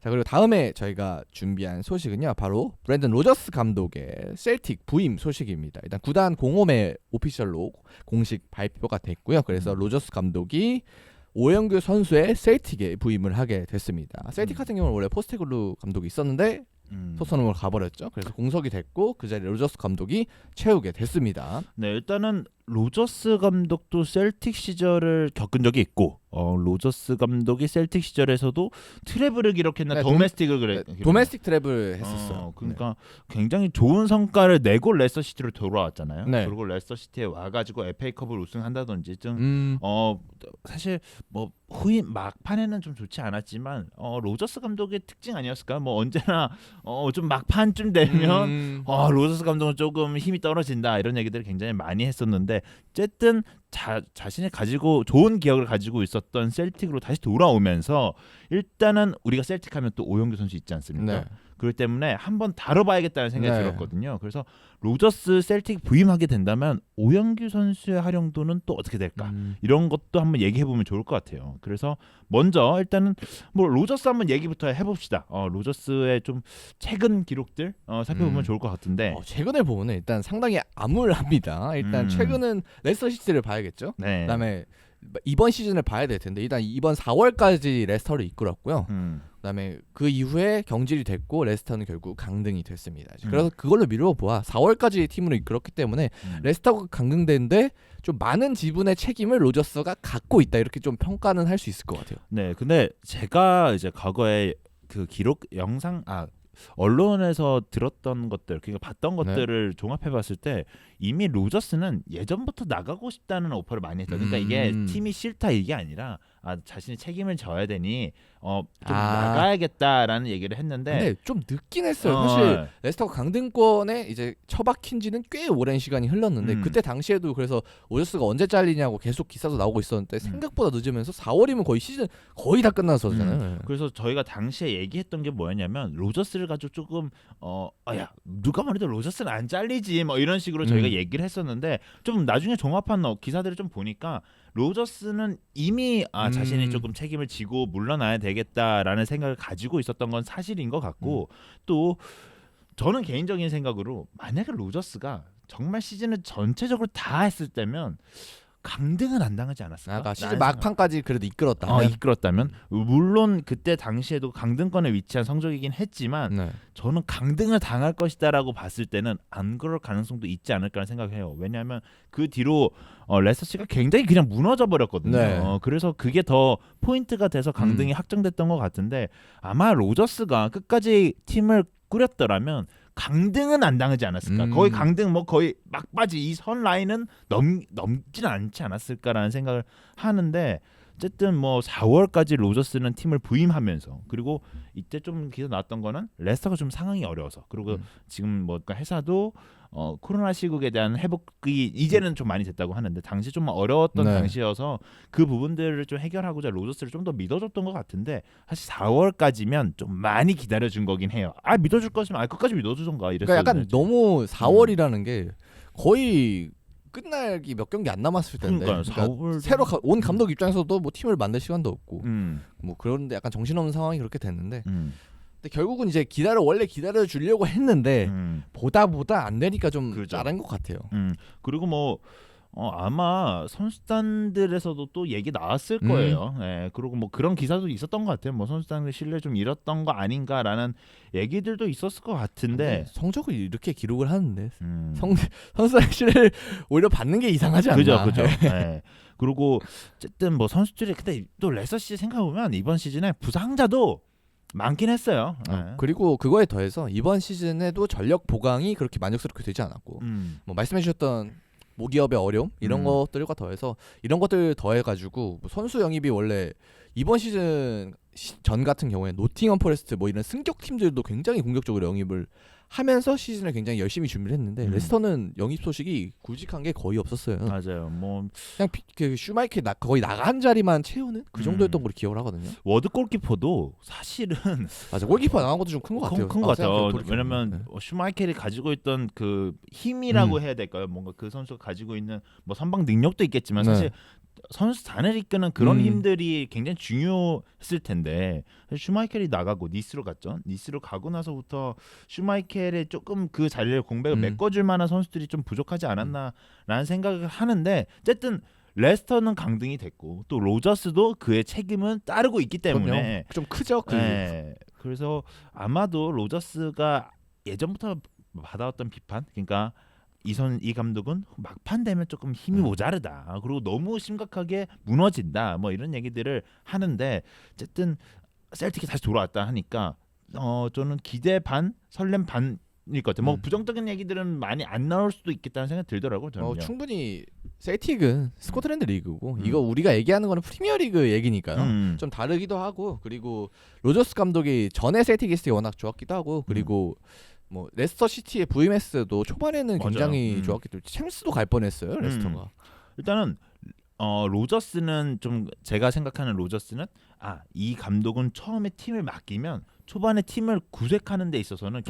자, 그리고 다음에 저희가 준비한 소식은요, 바로 브랜든 로저스 감독의 셀틱 부임 소식입니다. 일단 구단 공홈에 오피셜로 공식 발표가 됐고요. 그래서 로저스 감독이 오영규 선수의 셀틱에 부임을 하게 됐습니다. 셀틱 같은 경우는 원래 포스테글루 감독이 있었는데 토트넘으로 가버렸죠. 그래서 공석이 됐고 그 자리에 로저스 감독이 채우게 됐습니다. 네, 일단은 로저스 감독도 셀틱 시절을 겪은 적이 있고 로저스 감독이 셀틱 시절에서도 트래블을 기록했나 네, 도메스틱을 도메스틱 트래블 했었어요. 그러니까 굉장히 좋은 성과를 내고 레스터시티로 돌아왔잖아요. 네. 그리고 레스터시티에 와가지고 FA컵을 우승한다든지 좀 사실 뭐 후임 막판에는 좀 좋지 않았지만 로저스 감독의 특징 아니었을까? 뭐 언제나 좀 막판쯤 되면 로저스 감독은 조금 힘이 떨어진다 이런 얘기들을 굉장히 많이 했었는데 어쨌든 자신이 가지고 좋은 기억을 가지고 있었던 셀틱으로 다시 돌아오면서 일단은 우리가 셀틱하면 또 오영규 선수 있지 않습니까? 네. 그렇기 때문에 한번 다뤄봐야겠다는 생각이 네. 들었거든요. 그래서 로저스 셀틱 부임하게 된다면 오영규 선수의 활용도는 또 어떻게 될까? 이런 것도 한번 얘기해보면 좋을 것 같아요. 그래서 먼저 일단은 뭐ロ저스 한번 얘기부터 해봅시다. 로저스의 좀 최근 기록들 살펴보면 좋을 것 같은데 최근을 보면 일단 상당히 암울합니다. 일단 최근은 레스터시티를 봐야겠죠. 네. 그다음에 이번 시즌을 봐야 될 텐데 일단 이번 4월까지 레스터를 이끌었고요. 그다음에 그 이후에 경질이 됐고 레스터는 결국 강등이 됐습니다. 그래서 그걸로 미뤄보아 4월까지 팀으로 이끌었기 때문에 레스터가 강등되는데 좀 많은 지분의 책임을 로저스가 갖고 있다 이렇게 좀 평가는 할 수 있을 것 같아요. 네, 근데 제가 이제 과거에 그 기록 영상 언론에서 들었던 것들, 그러니까 봤던 것들을 종합해봤을 때 이미 로저스는 예전부터 나가고 싶다는 오퍼를 많이 했다. 그러니까 이게 팀이 싫다 이게 아니라 자신이 책임을 져야 되니 좀 나가야겠다라는 얘기를 했는데 근데 좀 늦긴 했어요. 사실 레스터가 강등권에 이제 처박힌 지는 꽤 오랜 시간이 흘렀는데 그때 당시에도 그래서 로저스가 언제 잘리냐고 계속 기사도 나오고 있었는데 생각보다 늦으면서 4월이면 거의 시즌 거의 다 끝났었잖아요. 그래서 저희가 당시에 얘기했던 게 뭐였냐면 로저스를 가지고 조금 야 누가 말해도 로저스는 안 잘리지 뭐 이런 식으로 저희가 얘기를 했었는데 좀 나중에 종합한 기사들을 좀 보니까 로저스는 이미 자신이 조금 책임을 지고 물러나야 되겠다라는 생각을 가지고 있었던 건 사실인 것 같고 또 저는 개인적인 생각으로 만약에 로저스가 정말 시즌을 전체적으로 다 했을 때면 강등은 안 당하지 않았을까? 시즌 막판까지 그래도 이끌었다면 이끌었다면 물론 그때 당시에도 강등권에 위치한 성적이긴 했지만 저는 강등을 당할 것이다라고 봤을 때는 안 그럴 가능성도 있지 않을까라는 생각해요. 왜냐하면 그 뒤로 레스터시가 굉장히 그냥 무너져 버렸거든요. 그래서 그게 더 포인트가 돼서 강등이 확정됐던 것 같은데 아마 로저스가 끝까지 팀을 꾸렸더라면 강등은 안 당하지 않았을까? 거의 강등 거의 막바지 이 선 라인은 넘지는 않지 않았을까라는 생각을 하는데 어쨌든 4월까지 로저스는 팀을 부임하면서 그리고 이때 좀 기사 나왔던 거는 레스터가 좀 상황이 어려워서 그리고 지금 회사도 코로나 시국에 대한 회복이 이제는 좀 많이 됐다고 하는데 당시 좀 어려웠던 당시여서 그 부분들을 좀 해결하고자 로저스를 좀 더 믿어줬던 것 같은데 사실 4월까지면 좀 많이 기다려준 거긴 해요. 믿어줄 것이면 끝까지 믿어주던가 이랬어요. 그러니까 약간 너무 4월이라는 게 거의 끝나기 몇 경기 안 남았을 텐데 그러니까 새로 온 감독 입장에서도 팀을 만들 시간도 없고 그런데 약간 정신없는 상황이 그렇게 됐는데 근데 결국은 이제 원래 기다려 주려고 했는데 보다 안 되니까 좀 잘한 것 같아요. 그리고 아마 선수단들에서도 또 얘기 나왔을 거예요. 그리고 그런 기사도 있었던 것 같아요. 선수단들 신뢰 좀 잃었던 거 아닌가라는 얘기들도 있었을 것 같은데 성적을 이렇게 기록을 하는데 선수단의 신뢰를 오히려 받는 게 이상하지 않나. 그죠. 그리고 어쨌든 선수들이 근데 또 레서시 생각해보면 이번 시즌에 부상자도 많긴 했어요. 그리고 그거에 더해서 이번 시즌에도 전력 보강이 그렇게 만족스럽게 되지 않았고 말씀해주셨던 모기업의 어려움 이런 것들과 더해서 이런 것들 더해가지고 선수 영입이 원래 이번 시즌 전 같은 경우에 노팅엄 포레스트 이런 승격 팀들도 굉장히 공격적으로 영입을 하면서 시즌을 굉장히 열심히 준비를 했는데 레스터는 영입 소식이 굵직한 게 거의 없었어요. 맞아요. 그냥 그 슈마이케 거의 나간 자리만 채우는 그 정도였던 걸 기억을 하거든요. 워드 골키퍼도 사실은 맞아 골키퍼 나간 것도 좀 큰 것 같아요. 큰 것 같아요. 왜냐면 슈마이켈이 가지고 있던 그 힘이라고 해야 될까요? 뭔가 그 선수가 가지고 있는 선방 능력도 있겠지만 사실 선수단을 이끄는 그런 힘들이 굉장히 중요했을 텐데 슈마이켈이 나가고 니스로 갔죠. 니스로 가고 나서부터 슈마이켈의 조금 그 자리를 공백을 메꿔줄 만한 선수들이 좀 부족하지 않았나라는 생각을 하는데 어쨌든 레스터는 강등이 됐고 또 로저스도 그의 책임은 따르고 있기 때문에 좀 크죠. 네, 그래서 아마도 로저스가 예전부터 받아왔던 비판, 그러니까 이 감독은 막판 되면 조금 힘이 모자르다. 그리고 너무 심각하게 무너진다. 뭐 이런 얘기들을 하는데 어쨌든 셀틱이 다시 돌아왔다 하니까 저는 기대 반, 설렘 반일 것 같아요. 뭐 부정적인 얘기들은 많이 안 나올 수도 있겠다는 생각이 들더라고요. 저는요. 충분히 셀틱은 스코틀랜드 리그고 이거 우리가 얘기하는 거는 프리미어리그 얘기니까요. 좀 다르기도 하고 그리고 로저스 감독이 전에 셀틱 있을 때 워낙 좋았기도 하고 그리고 뭐 레스터 시티의 VMS도 초반에는 굉장히 좋았기 때문에 챔스도 갈 뻔했어요. 레스터가. 일단은 로저스는 좀 제가 생각하는 로저스는 이 감독은 처음에 팀을 맡기면 초반에 팀을 구색하는 데 있어서는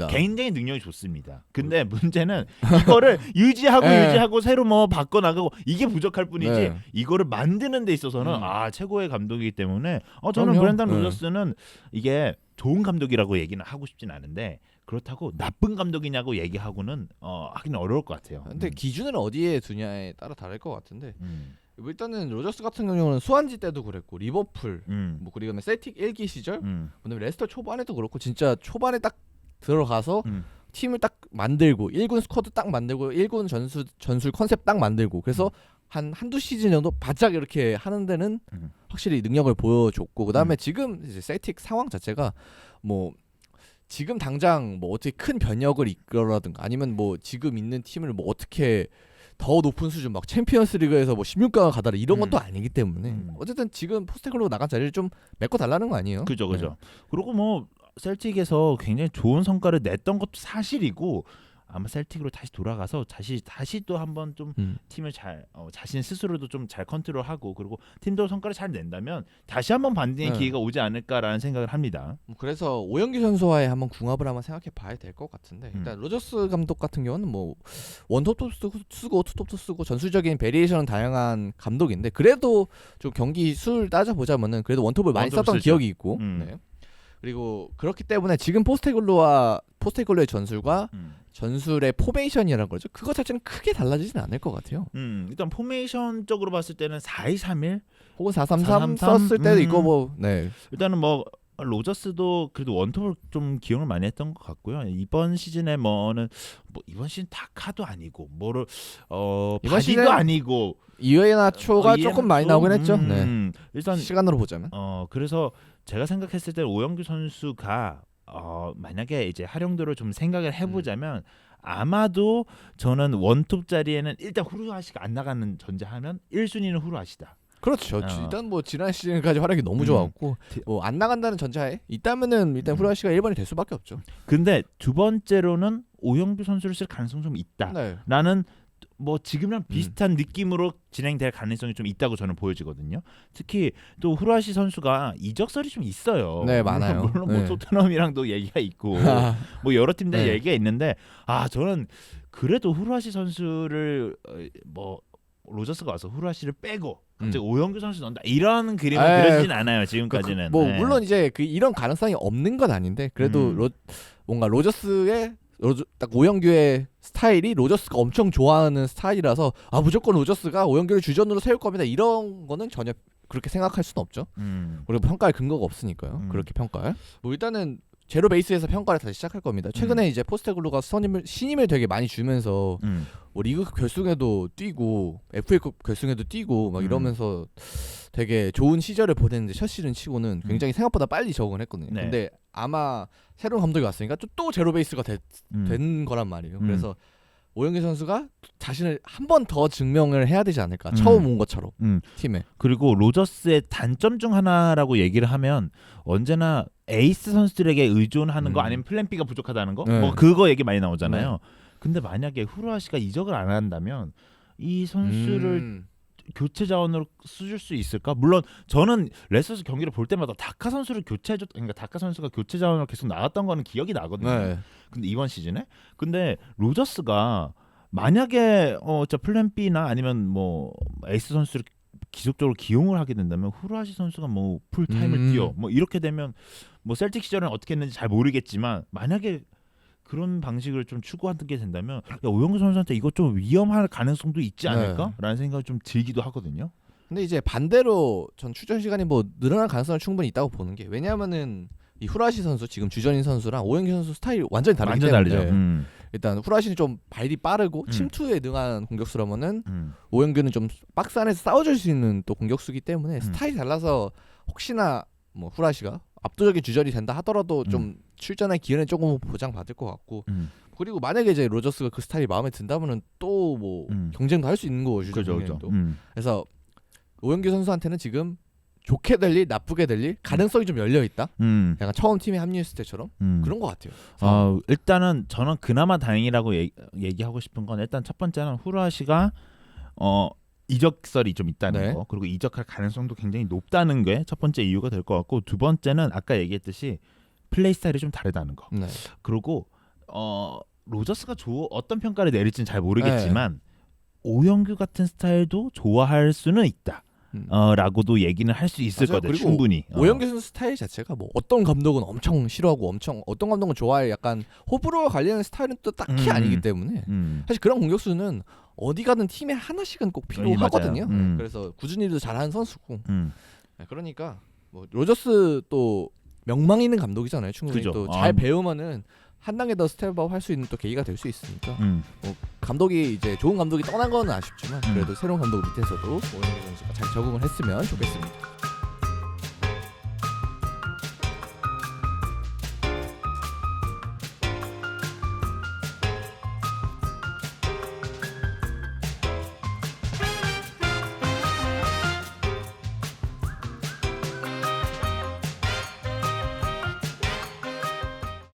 굉장히 능력이 좋습니다. 근데 문제는 이거를 유지하고 새로 뭐 바꿔 나가고 이게 부족할 뿐이지 이거를 만드는 데 있어서는 최고의 감독이기 때문에 저는 브렌던 로저스는 이게 좋은 감독이라고 얘기는 하고 싶진 않은데 그렇다고 나쁜 감독이냐고 얘기하고는 하기는 어려울 것 같아요. 근데 기준을 어디에 두냐에 따라 다를 것 같은데 일단은 로저스 같은 경우는 수완지 때도 그랬고 리버풀 뭐 그리고 셀틱 1기 시절 그다음에 레스터 초반에도 그렇고 진짜 초반에 딱 들어가서 팀을 딱 만들고 1군 스쿼드 딱 만들고 1군 전술 컨셉 딱 만들고 그래서 한두 시즌 정도 바짝 이렇게 하는 데는 확실히 능력을 보여줬고 그다음에 지금 이제 셀틱 상황 자체가 뭐 지금 당장 뭐 어떻게 큰 변혁을 이끌어라든가 아니면 뭐 지금 있는 팀을 뭐 어떻게 더 높은 수준 막 챔피언스 리그에서 뭐 16강을 가다라 이런 건 또 아니기 때문에 어쨌든 지금 포스테글로 나간 자리를 좀 메꿔 달라는 거 아니에요? 그죠. 그리고 뭐 셀틱에서 굉장히 좋은 성과를 냈던 것도 사실이고 아마 셀틱으로 다시 돌아가서 다시 또 한번 좀 팀을 잘 자신 스스로도 좀 잘 컨트롤하고 그리고 팀도 성과를 잘 낸다면 다시 한번 반등의 기회가 오지 않을까라는 생각을 합니다. 그래서 오영규 선수와의 한번 궁합을 한번 생각해 봐야 될 것 같은데 일단 로저스 감독 같은 경우는 뭐 원톱도 쓰고 투톱도 쓰고 전술적인 베리에이션은 다양한 감독인데 그래도 좀 경기 수를 따져보자면은 그래도 원톱을 많이 썼던 기억이 있고 네. 그리고 그렇기 때문에 지금 포스테글로의 전술과 전술의 포메이션이라는 거죠. 그거 자체는 크게 달라지진 않을 것 같아요. 일단 포메이션적으로 봤을 때는 4-2-3-1 혹은 4-3-3 썼을 때도 있고 뭐 일단은 뭐 로저스도 그래도 원톱을 좀 기용을 많이 했던 것 같고요. 이번 시즌에 이번 시즌 다카도 아니고 바디도 아니고 이에나초가 조금 많이 나오긴 했죠. 일단 시간으로 보자면 그래서 제가 생각했을 때 오영규 선수가 만약에 이제 활용도를 좀 생각을 해보자면 아마도 저는 원톱 자리에는 일단 후루하시가 안 나가는 전제하면 1순위는 후루하시다. 그렇죠. 일단 뭐 지난 시즌까지 활약이 너무 좋았고 뭐 안 나간다는 전제하에 있다면은 일단 후루하시가 1번이 될 수밖에 없죠. 근데 두 번째로는 오영규 선수를 쓸 가능성이 좀 있다. 나는 뭐 지금이랑 비슷한 느낌으로 진행될 가능성이 좀 있다고 저는 보여지거든요. 특히 또 후루하시 선수가 이적설이 좀 있어요. 네, 많아요. 물론 뭐 토트넘이랑도 얘기가 있고 뭐 여러 팀들 얘기가 있는데 저는 그래도 후루하시 선수를 뭐 로저스가 와서 후루하시를 빼고 갑자기 오영규 선수 넣는다 이런 그림은 그려지진 않아요 지금까지는. 물론 이제 이런 가능성이 없는 건 아닌데 그래도 뭔가 로저스의 딱 오영규의 스타일이 로저스가 엄청 좋아하는 스타일이라서 무조건 로저스가 오영규를 주전으로 세울 겁니다 이런 거는 전혀 그렇게 생각할 수는 없죠. 그리고 평가할 근거가 없으니까요. 그렇게 평가할 뭐 일단은 제로 베이스에서 평가를 다시 시작할 겁니다. 최근에 이제 포스테글로가 신임을 되게 많이 주면서 뭐 리그 결승에도 뛰고 FA컵 결승에도 뛰고 막 이러면서 되게 좋은 시절을 보냈는데 첫 시즌 치고는 굉장히 생각보다 빨리 적응을 했거든요. 근데 아마 새로운 감독이 왔으니까 또 제로 베이스가 된 거란 말이에요. 그래서 오영규 선수가 자신을 한 번 더 증명을 해야 되지 않을까. 처음 온 것처럼 팀에. 그리고 로저스의 단점 중 하나라고 얘기를 하면 언제나 에이스 선수들에게 의존하는 거 아니면 플랜 B가 부족하다는 거 뭐 그거 얘기 많이 나오잖아요. 근데 만약에 후루하시가 이적을 안 한다면 이 선수를 교체 자원으로 쓰줄 수 있을까? 물론 저는 레스터스 경기를 볼 때마다 다카 선수를 그러니까 다카 선수가 교체 자원으로 계속 나왔던 거는 기억이 나거든요. 근데 이번 시즌에 근데 로저스가 만약에 저 플랜 B나 아니면 뭐 에이스 선수를 기속적으로 기용을 하게 된다면 후르아시 선수가 뭐 풀타임을 뛰어 뭐 이렇게 되면 뭐 셀틱 시절은 어떻게 했는지 잘 모르겠지만 만약에 그런 방식을 좀 추구하게 된다면 야, 오영규 선수한테 이거 좀 위험할 가능성도 있지 않을까라는 생각이 좀 들기도 하거든요. 근데 이제 반대로 전 출전 시간이 뭐 늘어날 가능성이 충분히 있다고 보는 게 왜냐하면은 이 후라시 선수 지금 주전인 선수랑 오영규 선수 스타일이 완전히 다르기 때문에 다르죠. 일단 후라시는 좀 발이 빠르고 침투에 능한 공격수라면은 오영규는 좀 박스 안에서 싸워줄 수 있는 또 공격수기 때문에 스타일이 달라서 혹시나 뭐 후라시가 압도적인 주전이 된다 하더라도 좀 출전할 기회는 조금 보장받을 것 같고 그리고 만약에 이제 로저스가 그 스타일이 마음에 든다면은 또 뭐 경쟁도 할 수 있는 거죠. 그죠. 그래서 오영규 선수한테는 지금 좋게 될 일, 나쁘게 될 일 가능성이 좀 열려 있다. 약간 처음 팀에 합류했을 때처럼 그런 것 같아요. 일단은 저는 그나마 다행이라고 얘기하고 싶은 건 일단 첫 번째는 후르아시가 이적설이 좀 있다는 거 그리고 이적할 가능성도 굉장히 높다는 게 첫 번째 이유가 될 것 같고 두 번째는 아까 얘기했듯이 플레이 스타일이 좀 다르다는 거. 그리고 로저스가 어떤 평가를 내릴지는 잘 모르겠지만 오영규 같은 스타일도 좋아할 수는 있다. 라고도 얘기는 할 수 있을 거다. 충분히. 오영규 선수 스타일 자체가 뭐 어떤 감독은 엄청 싫어하고 어떤 감독은 좋아해 약간 호불호가 갈리는 스타일은 또 딱히 아니기 때문에 사실 그런 공격수는 어디 가든 팀에 하나씩은 꼭 필요하거든요. 그래서 꾸준히도 잘하는 선수고. 그러니까 뭐 로저스 또 명망 있는 감독이잖아요. 충분히 또 잘 배우면은 한 단계 더 스텝업 할 수 있는 또 계기가 될 수 있으니까 뭐 감독이 이제 좋은 감독이 떠난 건 아쉽지만 그래도 새로운 감독 밑에서도 오영규 선수가 잘 적응을 했으면 좋겠습니다.